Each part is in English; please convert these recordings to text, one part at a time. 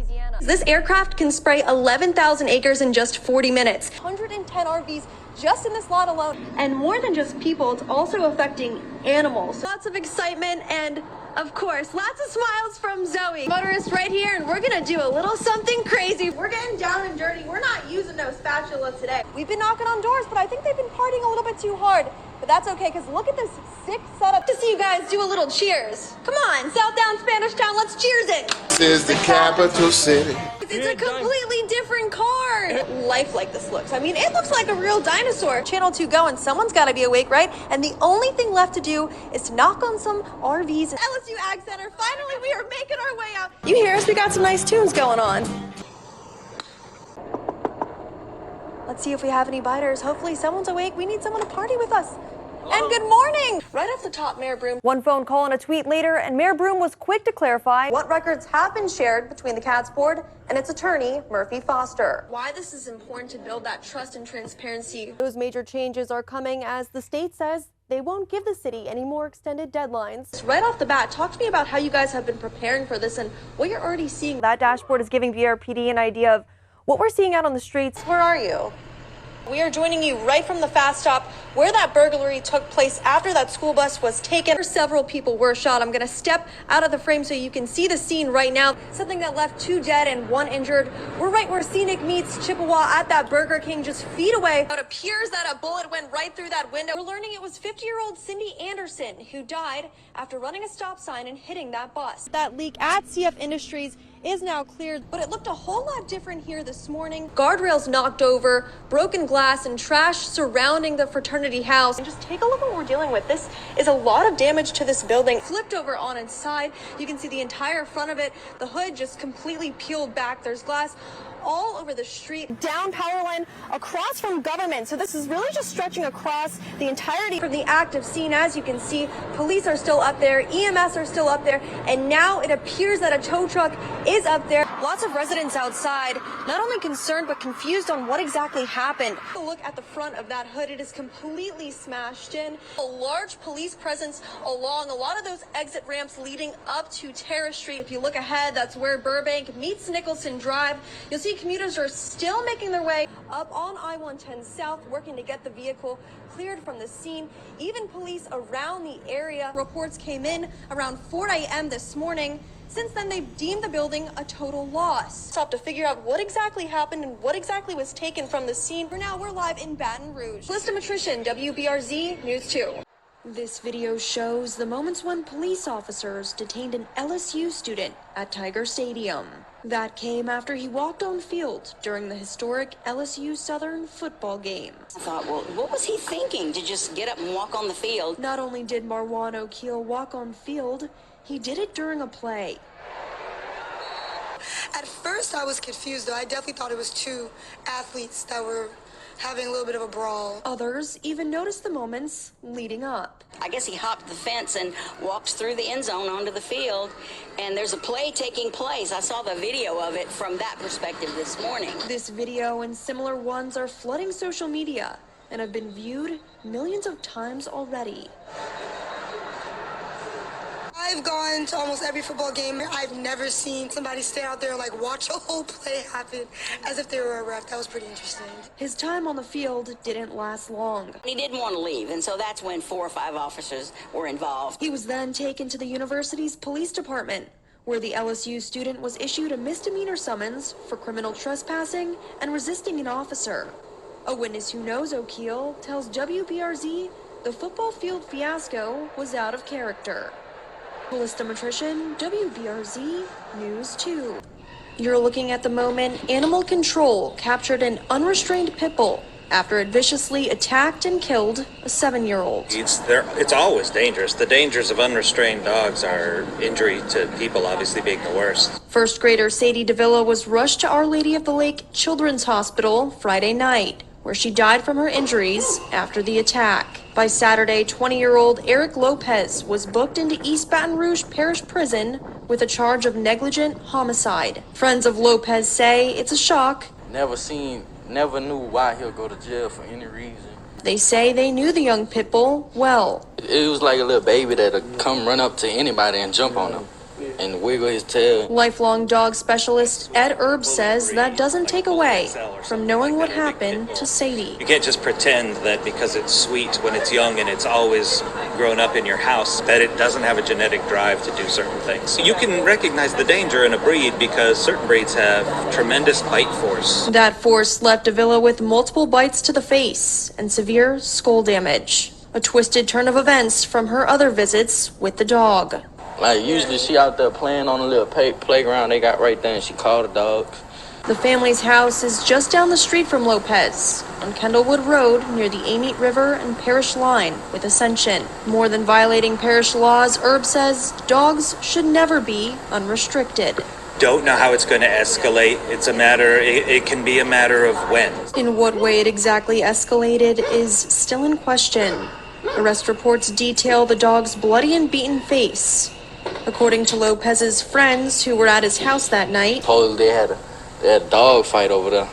Louisiana. This aircraft can spray 11,000 acres in just 40 minutes. 110 RVs just in this lot alone. And more than just people, it's also affecting animals. Lots of excitement and, of course, lots of smiles from Zoe. Motorist right here, and we're gonna do a little something crazy. We're getting down and dirty. We're not using no spatula today. We've been knocking on doors, but I think they've been partying a little bit too hard. But that's okay, because look at this sick setup. To see you guys do a little cheers. Come on, Southdown, Spanish Town, let's cheers it. This is the capital city. It's a completely different car. Lifelike this looks. I mean, it looks like a real dinosaur. Channel 2 going, someone's got to be awake, right? And the only thing left to do is to knock on some RVs. LSU Ag Center, finally we are making our way out. You hear us? We got some nice tunes going on. Let's see if we have any biters. Hopefully someone's awake. We need someone to party with us. And good morning! Right off the top, Mayor Broom. One phone call and a tweet later, and Mayor Broom was quick to clarify what records have been shared between the Cats Board and its attorney, Murphy Foster. Why this is important to build that trust and transparency. Those major changes are coming as the state says they won't give the city any more extended deadlines. Right off the bat, talk to me about how you guys have been preparing for this and what you're already seeing. That dashboard is giving VRPD an idea of what we're seeing out on the streets. Where are you? We are joining you right from the fast stop where that burglary took place after that school bus was taken. Several people were shot. I'm going to step out of the frame so you can see the scene right now. Something that left 2 dead and 1 injured. We're right where Scenic meets Chippewa at that Burger King just feet away. It appears that a bullet went right through that window. We're learning it was 50-year-old Cindy Anderson who died after running a stop sign and hitting that bus. That leak at CF Industries is now cleared, but it looked a whole lot different here this morning. Guardrails knocked over, broken glass, and trash surrounding the fraternity house. And just take a look at what we're dealing with. This is a lot of damage to this building. Flipped over on its side. You can see the entire front of it. The hood just completely peeled back. There's glass all over the street. Down power line across from government. So this is really just stretching across the entirety from the active scene. As you can see, police are still up there, EMS are still up there, and now it appears that a tow truck is up there. Lots of residents outside, not only concerned but confused on what exactly happened. Look at the front of that hood. It is completely smashed in. A large police presence along a lot of those exit ramps leading up to Terrace Street. If you look ahead, that's where Burbank meets Nicholson Drive. You'll see commuters are still making their way up on I-110 South, working to get the vehicle cleared from the scene. Even police around the area. Reports came in around 4 a.m. this morning. Since then, they've deemed the building a total loss. Stop to figure out what exactly happened and what exactly was taken from the scene. For now, we're live in Baton Rouge. Kalista Mitrisin, WBRZ News 2. This video shows the moments when police officers detained an LSU student at Tiger Stadium. That came after he walked on field during the historic LSU Southern football game. I thought, well, what was he thinking to just get up and walk on the field? Not only did Marwan O'Keel walk on field, he did it during a play. At first I was confused, though. I definitely thought it was 2 athletes that were having a little bit of a brawl. Others even noticed the moments leading up. I guess he hopped the fence and walked through the end zone onto the field, and there's a play taking place. I saw the video of it from that perspective this morning. This video and similar ones are flooding social media and have been viewed millions of times already. I've gone to almost every football game. I've never seen somebody stay out there and like watch a whole play happen as if they were a ref. That was pretty interesting. His time on the field didn't last long. He didn't want to leave, and so that's when 4 or 5 officers were involved. He was then taken to the university's police department, where the LSU student was issued a misdemeanor summons for criminal trespassing and resisting an officer. A witness who knows O'Keel tells WBRZ the football field fiasco was out of character. Kalista Mitrisin, WBRZ News 2. You're looking at the moment animal control captured an unrestrained pit bull after it viciously attacked and killed a 7-year-old. It's always dangerous. The dangers of unrestrained dogs are injury to people, obviously being the worst. First grader Sadie Davila was rushed to Our Lady of the Lake Children's Hospital Friday night, where she died from her injuries after the attack. By Saturday, 20-year-old Eric Lopez was booked into East Baton Rouge Parish Prison with a charge of negligent homicide. Friends of Lopez say it's a shock. Never knew why he'll go to jail for any reason. They say they knew the young pit bull well. It was like a little baby that'll come run up to anybody and jump on them. and wiggle his tail. Lifelong dog specialist Ed Erb says that doesn't take away from knowing what happened to Sadie. You can't just pretend that because it's sweet when it's young and it's always grown up in your house, that it doesn't have a genetic drive to do certain things. You can recognize the danger in a breed because certain breeds have tremendous bite force. That force left Avila with multiple bites to the face and severe skull damage. A twisted turn of events from her other visits with the dog. Like, usually she out there playing on a little playground they got right there, and she called the dogs. The family's house is just down the street from Lopez, on Kendallwood Road near the Amite River and parish line with Ascension. More than violating parish laws, Erb says dogs should never be unrestricted. Don't know how it's going to escalate. It can be a matter of when. In what way it exactly escalated is still in question. Arrest reports detail the dog's bloody and beaten face. According to Lopez's friends who were at his house that night, Supposedly they had a dog fight over there,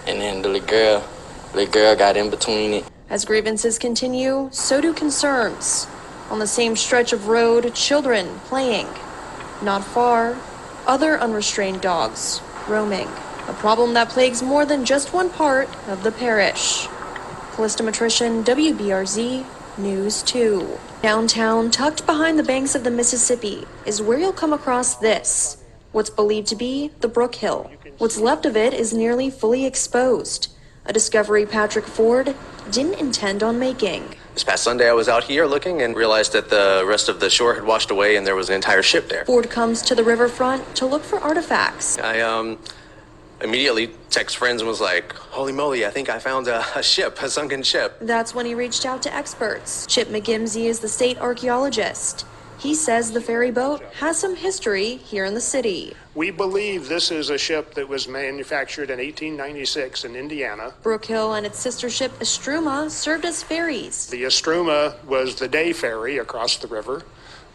and then the little girl got in between it. as grievances continue, so do concerns. On the same stretch of road, children playing. Not far, other unrestrained dogs roaming. A problem that plagues more than just one part of the parish. Kalista Mitrisin, WBRZ News 2. Downtown, tucked behind the banks of the Mississippi, is where you'll come across this. What's believed to be the Brook Hill. What's left of it is nearly fully exposed. A discovery Patrick Ford didn't intend on making. This past Sunday, I was out here looking and realized that the rest of the shore had washed away and there was an entire ship there. Ford comes to the riverfront to look for artifacts. I immediately text friends and was like, holy moly, I think I found a ship, a sunken ship. That's when he reached out to experts. Chip McGimsey is the state archaeologist. He says the ferry boat has some history here in the city. We believe this is a ship that was manufactured in 1896 in Indiana. Brook Hill and its sister ship Estruma served as ferries. The Estruma was the day ferry across the river.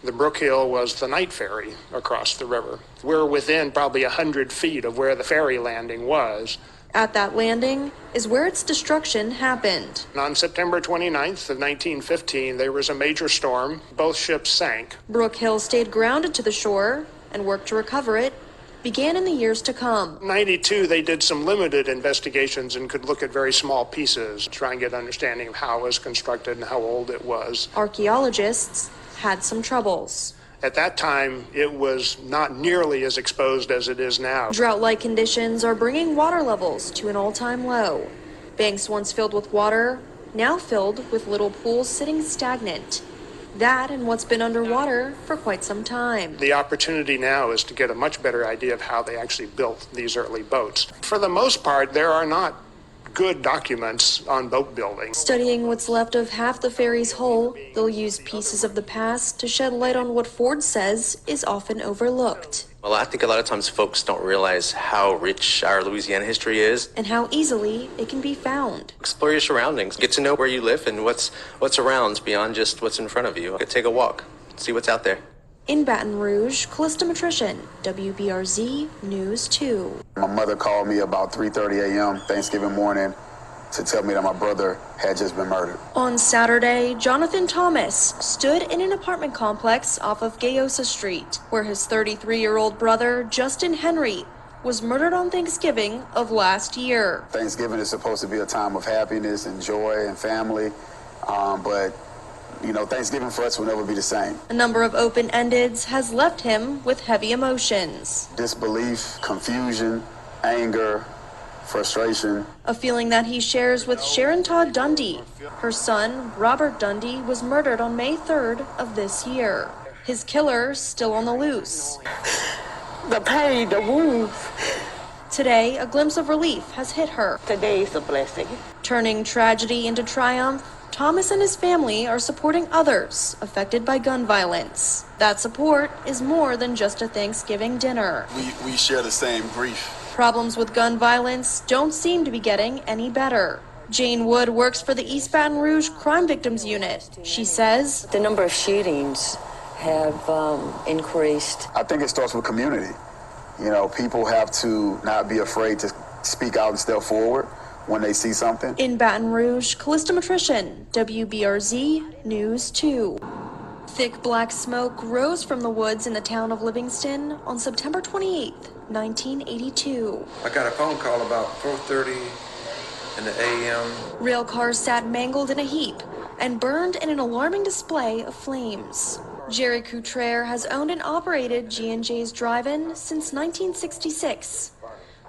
The Brook Hill was the night ferry across the river. We're within probably 100 feet of where the ferry landing was. At that landing is where its destruction happened. On September 29th of 1915, there was a major storm. Both ships sank. Brook Hill stayed grounded to the shore, and work to recover it began in the years to come. In 92, they did some limited investigations and could look at very small pieces, try and get understanding of how it was constructed and how old it was. Archaeologists had some troubles. At that time, it was not nearly as exposed as it is now. Drought-like conditions are bringing water levels to an all-time low. Banks once filled with water, now filled with little pools sitting stagnant. That and what's been underwater for quite some time. The opportunity now is to get a much better idea of how they actually built these early boats. For the most part, there are not good documents on boat building. Studying what's left of half the ferry's hull, they'll use pieces of the past to shed light on what Ford says is often overlooked. Well, I think a lot of times folks don't realize how rich our Louisiana history is. And how easily it can be found. Explore your surroundings. Get to know where you live and what's around beyond just what's in front of you. Take a walk. See what's out there. In Baton Rouge, Kalista Mitrisin, WBRZ News 2. My mother called me about 3:30 a.m. Thanksgiving morning to tell me that my brother had just been murdered. On Saturday, Jonathan Thomas stood in an apartment complex off of Gayosa Street, where his 33-year-old brother, Justin Henry, was murdered on Thanksgiving of last year. Thanksgiving is supposed to be a time of happiness and joy and family, but you know, Thanksgiving for us will never be the same. A number of open-endeds has left him with heavy emotions. Disbelief, confusion, anger, frustration. A feeling that he shares with Sharon Todd Dundee. Her son, Robert Dundee, was murdered on May 3rd of this year. His killer still on the loose. The pain, the wounds. Today, a glimpse of relief has hit her. Today is a blessing. Turning tragedy into triumph, Thomas and his family are supporting others affected by gun violence. That support is more than just a Thanksgiving dinner. We share the same grief. Problems with gun violence don't seem to be getting any better. Jane Wood works for the East Baton Rouge Crime Victims Unit. She says, the number of shootings have increased. I think it starts with community. You know, people have to not be afraid to speak out and step forward when they see something. In Baton Rouge, Kalista Mitrisin, WBRZ News 2. Thick black smoke rose from the woods in the town of Livingston on September 28, 1982. I got a phone call about 4:30 in the a.m. Rail cars sat mangled in a heap and burned in an alarming display of flames. Jerry Couture has owned and operated G&J's Drive-In since 1966.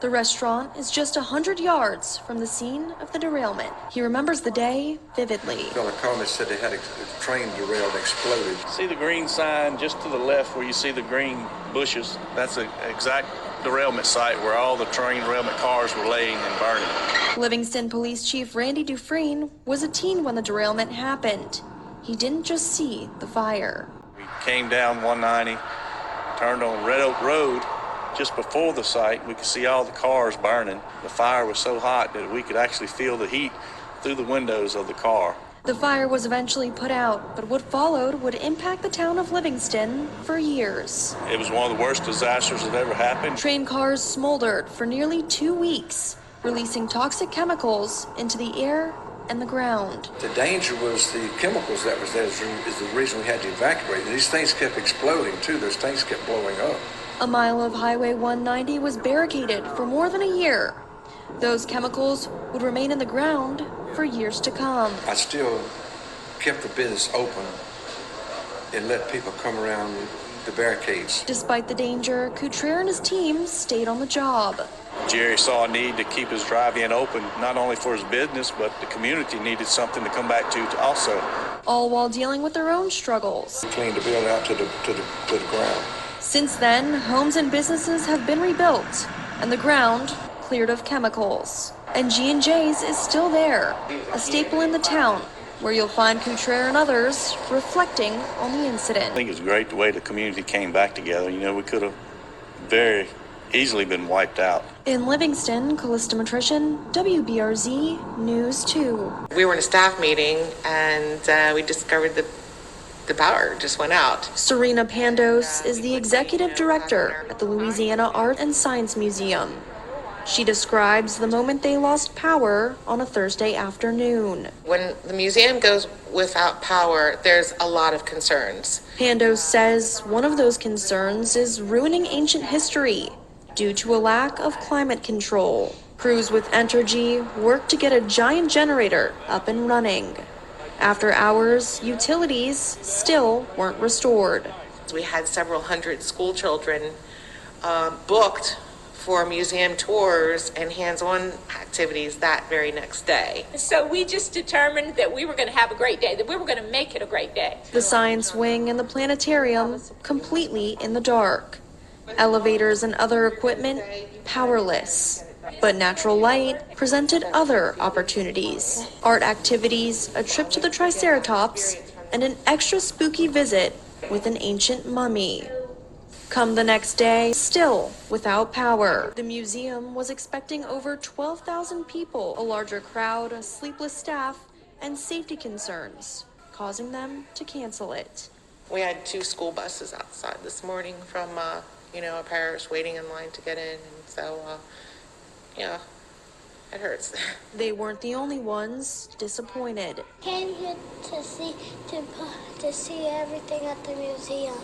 The restaurant is just 100 yards from the scene of the derailment. He remembers the day vividly. A fellow called me and said they had a train derailed and exploded. See the green sign just to the left where you see the green bushes? That's the exact derailment site where all the train derailment cars were laying and burning. Livingston Police Chief Randy Dufresne was a teen when the derailment happened. He didn't just see the fire. We came down 190, turned on Red Oak Road. Just before the site, we could see all the cars burning. The fire was so hot that we could actually feel the heat through the windows of the car. The fire was eventually put out, but what followed would impact the town of Livingston for years. It was one of the worst disasters that ever happened. Train cars smoldered for nearly 2 weeks, releasing toxic chemicals into the air and the ground. The danger was the chemicals that was there is the reason we had to evacuate. These things kept exploding too. Those things kept blowing up. A mile of Highway 190 was barricaded for more than a year. Those chemicals would remain in the ground for years to come. I still kept the business open and let people come around the barricades. Despite the danger, Couture and his team stayed on the job. Jerry saw a need to keep his drive-in open, not only for his business, but the community needed something to come back to also. All while dealing with their own struggles. Cleaned the building out to the ground. Since then, homes and businesses have been rebuilt, and the ground cleared of chemicals. And G&J's is still there, a staple in the town, where you'll find Couture and others reflecting on the incident. I think it's great the way the community came back together. You know, we could have very easily been wiped out. In Livingston, Kalista Mitrisin, WBRZ News 2. We were in a staff meeting, and we discovered that the power just went out. Serena Pandos is the executive director at the Louisiana Art and Science Museum. She describes the moment they lost power on a Thursday afternoon. When the museum goes without power, there's a lot of concerns. Pandos says one of those concerns is ruining ancient history due to a lack of climate control. Crews with Entergy worked to get a giant generator up and running. After hours, utilities still weren't restored. We had several hundred school children booked for museum tours and hands-on activities that very next day. So we just determined that we were going to have a great day, that we were going to make it a great day. The science wing and the planetarium completely in the dark. Elevators and other equipment powerless. But natural light presented other opportunities. Art activities, a trip to the Triceratops, and an extra spooky visit with an ancient mummy. Come the next day, still without power. The museum was expecting over 12,000 people, a larger crowd, a sleepless staff, and safety concerns, causing them to cancel it. We had 2 school buses outside this morning from, our parish waiting in line to get in, and so, yeah, it hurts. They weren't the only ones disappointed. Came here to see everything at the museum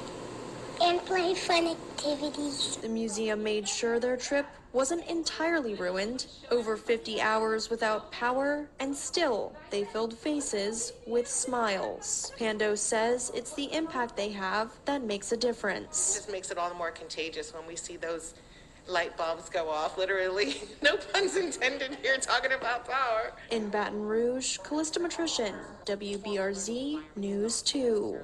and play fun activities. The museum made sure their trip wasn't entirely ruined. Over 50 hours without power, and still they filled faces with smiles. Pando says it's the impact they have that makes a difference. It just makes it all the more contagious when we see those light bulbs go off, literally. No puns intended here, talking about power. In Baton Rouge, Kalista Mitrisin, WBRZ News 2.